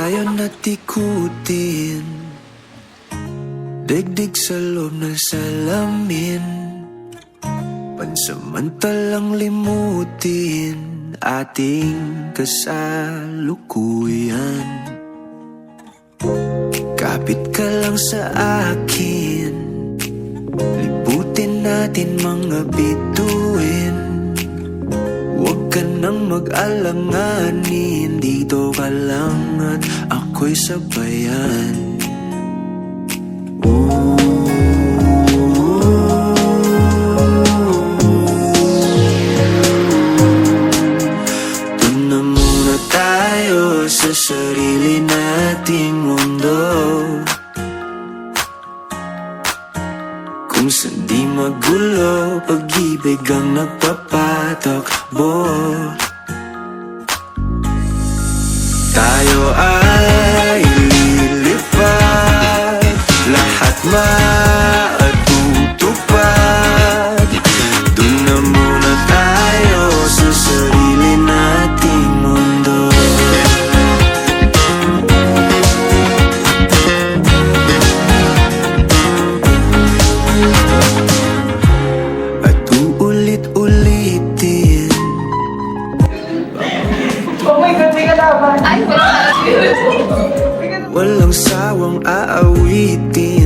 tayo natikutin, digdig sa loob ng salamin, pansamantalang limutin ating kasalukuyan. Kapit ka lang sa akin, libutin natin mga bituin. Huwag ka nang mag-alanganin, dito ka lang at ako'y sabayan. Doon na muna tayo sa sarili nating mundo, kung saan di magulo, pag-ibig ang nagpapatakbo. Tayo ay lilipad, lahat matutupad. Doon na muna tayo sa sarili nating mundo. At uulit-ulitin. Oh my God, may kalaban. Ay, wala. Walang sawang aawitin.